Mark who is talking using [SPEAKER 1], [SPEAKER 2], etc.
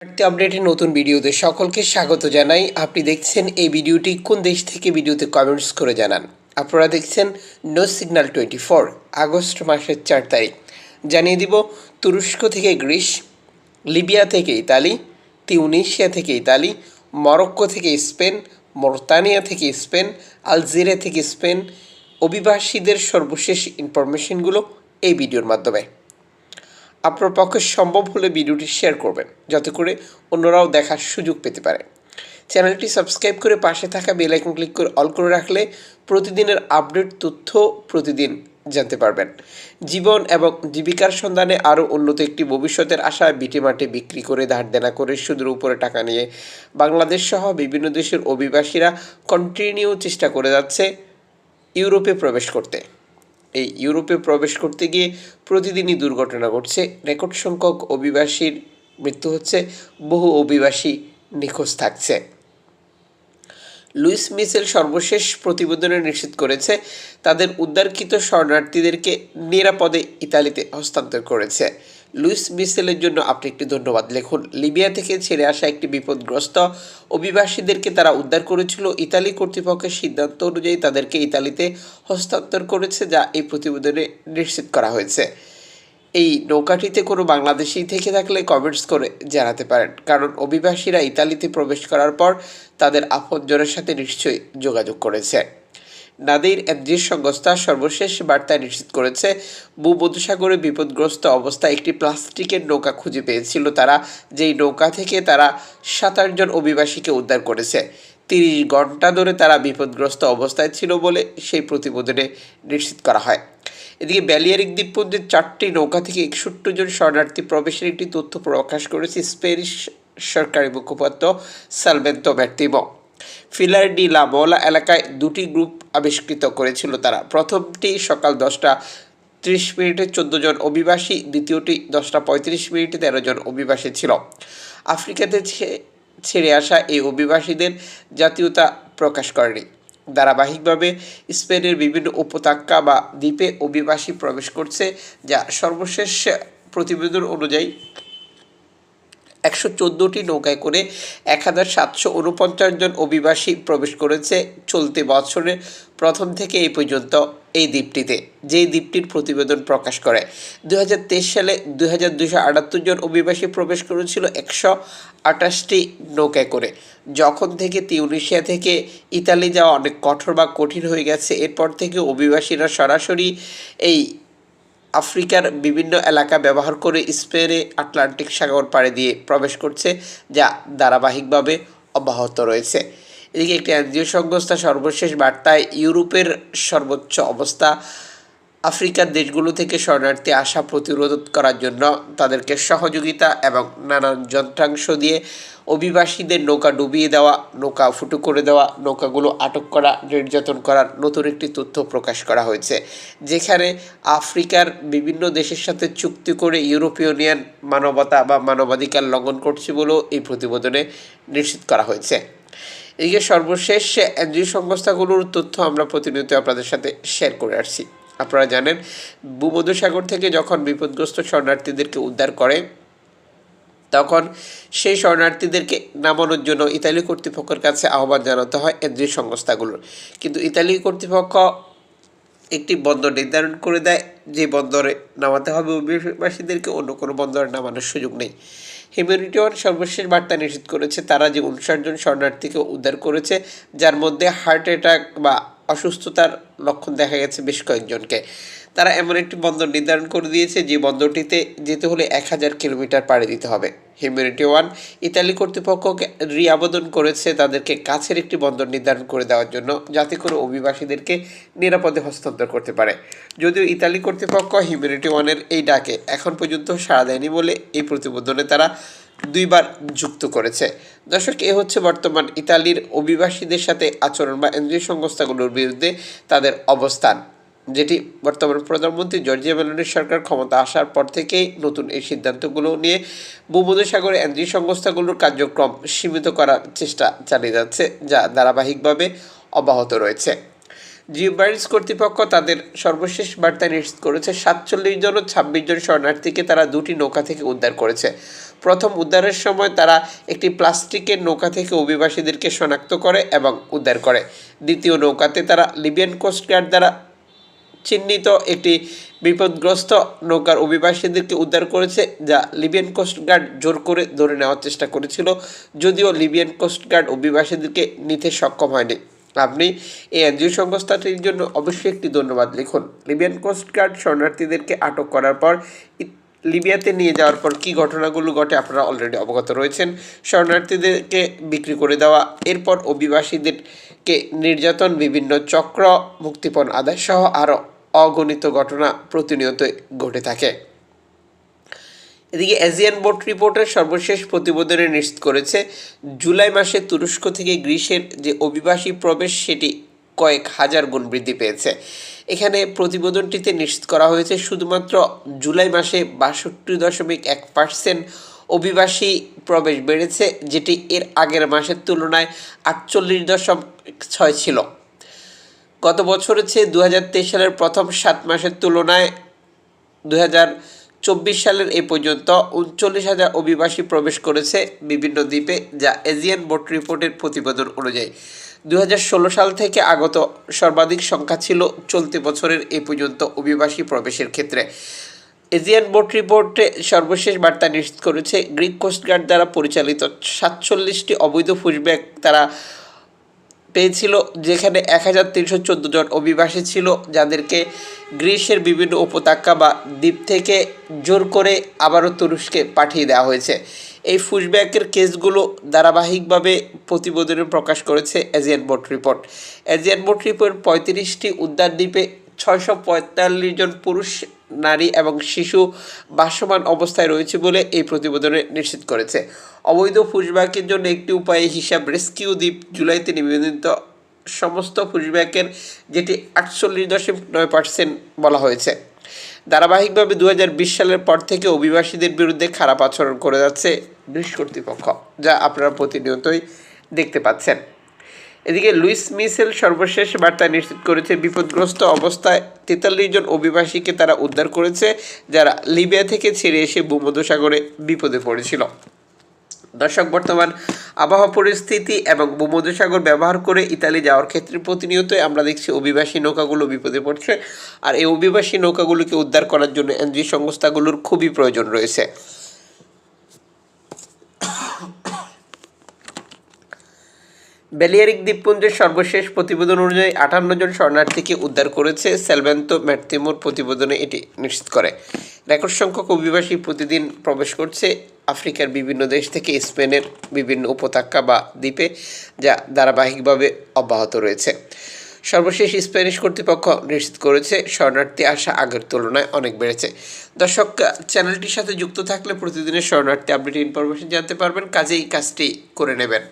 [SPEAKER 1] বাড়তি আপডেটের নতুন ভিডিওতে সকলকে স্বাগত জানাই। আপনি দেখছেন এই ভিডিওটি কোন দেশ থেকে, ভিডিওতে কমেন্টস করে জানান। আপনারা দেখছেন নো সিগন্যাল 24 আগস্ট মাসের 4 তারিখ। জানিয়ে দিব তুরস্ক থেকে গ্রিস, লিবিয়া থেকে ইতালি, তিউনিসিয়া থেকে ইতালি, মরক্কো থেকে স্পেন, মরতানিয়া থেকে স্পেন, আলজেরিয়া থেকে স্পেন অভিবাসীদের সর্বশেষ ইনফরমেশনগুলো এই ভিডিওর মাধ্যমে। আপনার পক্ষে সম্ভব হলে ভিডিওটি শেয়ার করবেন, যাতে করে অন্যরাও দেখার সুযোগ পেতে পারে। চ্যানেলটি সাবস্ক্রাইব করে পাশে থাকা বেল আইকন ক্লিক করে অল করে রাখলে প্রতিদিনের আপডেট তথ্য প্রতিদিন জানতে পারবেন। জীবন এবং জীবিকার সন্ধানে আরও উন্নত একটি ভবিষ্যতের আশায় ভিটেমাটি বিক্রি করে, ধার দেনা করে, সুদের উপরে টাকা নিয়ে বাংলাদেশ সহ বিভিন্ন দেশের অভিবাসীরা কন্টিনিউ চেষ্টা করে যাচ্ছে ইউরোপে প্রবেশ করতে। এই ইউরোপে প্রবেশ করতে গিয়ে প্রতিদিনই দুর্ঘটনা ঘটছে। রেকর্ড সংখ্যক অভিবাসীর মৃত্যু হচ্ছে, বহু অভিবাসী নিখোঁজ থাকছে। লুইস মিশেল সর্বশেষ প্রতিবেদনে নিশ্চিত করেছে তাদের উদ্ধারকৃত শরণার্থীদেরকে নিরাপদে ইতালিতে হস্তান্তর করেছে। লুইস মিশেলের জন্য আপনি একটি ধন্যবাদ লিখুন। লিবিয়া থেকে ছেড়ে আসা একটি বিপদগ্রস্ত অভিবাসীদেরকে তারা উদ্ধার করেছিল। ইতালি কর্তৃপক্ষের সিদ্ধান্ত অনুযায়ী তাদেরকে ইতালিতে হস্তান্তর করেছে, যা এই প্রতিবেদনে নিশ্চিত করা হয়েছে। এই নৌকাটিতে কোনো বাংলাদেশি থেকে থাকলে কমেন্টস করে জানাতে পারেন, কারণ অভিবাসীরা ইতালিতে প্রবেশ করার পর তাদের আপনজনের সাথে নিশ্চয়ই যোগাযোগ করেছে। নাদির এনজিও সংস্থা সর্বশেষ বার্তায় নিশ্চিত করেছে ভূমধ্যসাগরে বিপদগ্রস্ত অবস্থায় একটি প্লাস্টিকের নৌকা খুঁজে পেয়েছিল তারা, যেই নৌকা থেকে তারা 27 জন অভিবাসীকে উদ্ধার করেছে। 30 ঘন্টা ধরে তারা বিপদগ্রস্ত অবস্থায় ছিল বলে সেই প্রতিবেদনে নিশ্চিত করা হয়। এদিকে ব্যালিয়ারিক দ্বীপপুঞ্জের 4টি নৌকা থেকে 61 জন শরণার্থী প্রবেশের একটি তথ্য প্রকাশ করেছে স্প্যানিশ সরকারি মুখপাত্র সালভেন্তো ম্যার্টিনো। ফিলার ডি লা মোলা এলাকায় 2টি গ্রুপ আবিষ্কৃত করেছিল তারা। প্রথমটি সকাল 10:30 14 জন অভিবাসী, দ্বিতীয়টি 10:35 13 জন অভিবাসী ছিল। আফ্রিকাতে ছেড়ে আসা এই অভিবাসীদের জাতীয়তা প্রকাশ করেনি। ধারাবাহিকভাবে স্পেনের বিভিন্ন উপত্যকা বা দ্বীপে অভিবাসী প্রবেশ করছে, যা সর্বশেষ প্রতিবেদন অনুযায়ী 114টি নৌকায় করে 1749 জন অভিবাসী প্রবেশ করেছে চলতি বছরের প্রথম থেকে এই পর্যন্ত এই দ্বীপটিতে, যেই দ্বীপটির প্রতিবেদন প্রকাশ করে। 2023 সালে 2278 জন অভিবাসী প্রবেশ করেছিল 128টি নৌকায় করে। যখন থেকে তিউনিসিয়া থেকে ইতালি যাওয়া অনেক কঠোর বা কঠিন হয়ে গেছে, এরপর থেকে অভিবাসীরা সরাসরি এই আফ্রিকার বিভিন্ন এলাকা ব্যবহার করে স্পেনে আটলান্টিক সাগর পাড়ি দিয়ে প্রবেশ করছে, যা ধারাবাহিকভাবে অব্যাহত রয়েছে। এদিকে একটি এনজিও সংস্থা সর্বশেষ বার্তায় ইউরোপের সর্বোচ্চ অবস্থা আফ্রিকার দেশগুলো থেকে শরণার্থী আসা প্রতিরোধ করার জন্য তাদেরকে সহযোগিতা এবং নানান যন্ত্রাংশ দিয়ে অভিবাসীদের নৌকা ডুবিয়ে দেওয়া, নৌকা ফুটো করে দেওয়া, নৌকাগুলো আটক করা, নির্যাতন করার নতুন একটি তথ্য প্রকাশ করা হয়েছে, যেখানে আফ্রিকার বিভিন্ন দেশের সাথে চুক্তি করে ইউরোপীয় ইউনিয়ন মানবতা বা মানবাধিকার লঙ্ঘন করছে বলেও এই প্রতিবেদনে নিশ্চিত করা হয়েছে। এদিকে সর্বশেষ এনজিও সংস্থাগুলোর তথ্য আমরা প্রতিনিয়ত আপনাদের সাথে শেয়ার করে আসছি। আপনারা জানেন, ভূমধ্যসাগর থেকে যখন বিপদগ্রস্ত শরণার্থীদেরকে উদ্ধার করে, তখন সেই শরণার্থীদেরকে নামানোর জন্য ইতালি কর্তৃপক্ষের কাছে আহ্বান জানাতে হয় এনজিও সংস্থাগুলোর। কিন্তু ইতালি কর্তৃপক্ষ একটি বন্দর নির্ধারণ করে দেয়, যে বন্দরে নামাতে হবে অভিবাসীদেরকে, অন্য কোনো বন্দরে নামানোর সুযোগ নেই। হিউম্যানিটি ওয়াচ সর্বশেষ বার্তা নিশ্চিত করেছে তারা যে 59 জন শরণার্থীকে উদ্ধার করেছে, যার মধ্যে হার্ট অ্যাটাক বা অসুস্থতার লক্ষণ দেখা গেছে বেশ কয়েকজনকে। তারা এমন একটি বন্দর নির্ধারণ করে দিয়েছে যে বন্দরটিতে যেতে হলে 1000 কিলোমিটার পাড়ি দিতে হবে। হিউম্যানিটি ওয়ান ইতালি কর্তৃপক্ষকে আবেদন করেছে তাদেরকে কাছের একটি বন্দর নির্ধারণ করে দেওয়ার জন্য, যাতে করে অভিবাসীদেরকে নিরাপদে হস্তান্তর করতে পারে। যদিও ইতালি কর্তৃপক্ষ হিউম্যানিটি ওয়ানের এই ডাকে এখন পর্যন্ত সাড়া দেয়নি বলে এই প্রতিবেদনে তারা 2বার যুক্ত করেছে। দর্শক, এ হচ্ছে বর্তমান ইতালির অভিবাসীদের সাথে আচরণ বা এনজিও সংস্থাগুলোর বিরুদ্ধে তাদের অবস্থান, যেটি বর্তমান প্রধানমন্ত্রী জর্জিয়া মেলোনির সরকার ক্ষমতা আসার পর থেকেই নতুন এই সিদ্ধান্তগুলো নিয়ে ভূমধ্যসাগরে এনজিও সংস্থাগুলোর কার্যক্রম সীমিত করার চেষ্টা চালিয়ে যাচ্ছে, যা ধারাবাহিকভাবে অব্যাহত রয়েছে। জিওবার্ডস কর্তৃপক্ষ তাদের সর্বশেষ বার্তায় নিশ্চিত করেছে 47 জন ও 26 জন শরণার্থীকে তারা 2টি নৌকা থেকে উদ্ধার করেছে। প্রথম উদ্ধারের সময় তারা একটি প্লাস্টিকের নৌকা থেকে অভিবাসীদেরকে শনাক্ত করে এবং উদ্ধার করে। দ্বিতীয় নৌকাতে তারা লিবিয়ান কোস্টগার্ড দ্বারা চিহ্নিত একটি বিপদগ্রস্ত নৌকার অভিবাসীদেরকে উদ্ধার করেছে, যা লিবিয়ান কোস্টগার্ড জোর করে ধরে নেওয়ার চেষ্টা করেছিল, যদিও লিবিয়ান কোস্টগার্ড অভিবাসীদেরকে নিতে সক্ষম হয়নি। আপনি এই এনজিও সংস্থাটির জন্য অবশ্যই একটি ধন্যবাদ লিখুন। লিবিয়ান কোস্টগার্ড শরণার্থীদেরকে আটক করার পর লিবিয়াতে নিয়ে যাওয়ার পর কী ঘটনাগুলো ঘটে আপনারা অলরেডি অবগত রয়েছেন। শরণার্থীদেরকে বিক্রি করে দেওয়া, এরপর অভিবাসীদেরকে নির্যাতন, বিভিন্ন চক্র, মুক্তিপণ আদায় সহ আরও অগণিত ঘটনা প্রতিনিয়তই ঘটে থাকে। এদিকে এজিয়ান বোট রিপোর্টের সর্বশেষ প্রতিবেদনে নিশ্চিত করেছে জুলাই মাসে তুরস্ক থেকে গ্রিসের যে অভিবাসী প্রবেশ সেটি কয়েক হাজার গুণ বৃদ্ধি পেয়েছে। এখানে প্রতিবেদনটিতে নিশ্চিত করা হয়েছে শুধুমাত্র জুলাই মাসে ৬২.১% অভিবাসী প্রবেশ বেড়েছে, যেটি এর আগের মাসের তুলনায় ৪৮.৬ ছিল। গত বছরের চেয়ে ২০২৩ সালের প্রথম ৭ মাসের তুলনায় ২০২৪ সালের এ পর্যন্ত ৩৯,০০০ অভিবাসী প্রবেশ করেছে বিভিন্ন দ্বীপে, যা এজিয়ান বোট রিপোর্টের প্রতিবেদন অনুযায়ী ২০১৬ সাল থেকে আগত সর্বাধিক সংখ্যা ছিল চলতি বছরের এ পর্যন্ত অভিবাসী প্রবেশের ক্ষেত্রে। এজিয়ান বোট রিপোর্টে সর্বশেষ বার্তা নিশ্চিত করেছে গ্রিক কোস্টগার্ড দ্বারা পরিচালিত ৪৭টি অবৈধ পুশব্যাক তারা পেয়েছিল, যেখানে ১,৩১৪ জন অভিবাসী ছিল, যাদেরকে গ্রিসের বিভিন্ন উপত্যকা বা দ্বীপ থেকে জোর করে আবারও তুরস্কে পাঠিয়ে দেওয়া হয়েছে। এই পুশব্যাকের কেসগুলো ধারাবাহিকভাবে প্রতিবেদনে প্রকাশ করেছে Aegean Boat Report. Aegean Boat Report ৩৫টি উদ্ধার দ্বীপে ৬৪৫ জন পুরুষ, নারী এবং শিশু ভাসমান অবস্থায় রয়েছে বলে এই প্রতিবেদনে নিশ্চিত করেছে। অবৈধ পুশব্যাকের জন্য একটি উপায় হিসাব রেস্কিউ দ্বীপ জুলাইতে নিবেদিত সমস্ত পুশব্যাকের, যেটি ৪৮.৯% বলা হয়েছে। ধারাবাহিকভাবে ২০২০ সালের পর থেকে অভিবাসীদের বিরুদ্ধে খারাপ আচরণ করে যাচ্ছে গ্রিস কর্তৃপক্ষ, যা আপনারা প্রতিনিয়তই দেখতে পাচ্ছেন। এদিকে লুইস মিশেল সর্বশেষ বার্তা নিশ্চিত করেছে বিপদগ্রস্ত অবস্থায় ৪৩ জন অভিবাসীকে তারা উদ্ধার করেছে, যারা লিবিয়া থেকে ছেড়ে এসে ভূমধ্যসাগরে বিপদে পড়েছিল। দর্শক, বর্তমান আবহাওয়া পরিস্থিতি এবং ভূমধ্যসাগর ব্যবহার করে ইতালি যাওয়ার ক্ষেত্রে প্রতিনিয়তই আমরা দেখছি অভিবাসী নৌকাগুলো বিপদে পড়ছে, আর এই অভিবাসী নৌকাগুলোকে উদ্ধার করার জন্য এনজিও সংস্থাগুলোর খুবই প্রয়োজন রয়েছে। বেলিয়ারিক দ্বীপপুঞ্জের সর্বশেষ প্রতিবেদন অনুযায়ী ৫৮ জন শরণার্থীকে উদ্ধার করেছে সেলভেন্তো ম্যারতিমোর প্রতিবেদনে এটি নিশ্চিত করে। রেকর্ড সংখ্যক অভিবাসী প্রতিদিন প্রবেশ করছে আফ্রিকার বিভিন্ন দেশ থেকে স্পেনের বিভিন্ন উপত্যকা বা দ্বীপে, যা ধারাবাহিকভাবে অব্যাহত রয়েছে। সর্বশেষ স্প্যানিশ কর্তৃপক্ষ নিশ্চিত করেছে শরণার্থী আসা আগের তুলনায় অনেক বেড়েছে। দর্শক, চ্যানেলটির সাথে যুক্ত থাকলে প্রতিদিনের শরণার্থী আপডেট ইনফরমেশন জানতে পারবেন, কাজেই কাজটি করে নেবেন।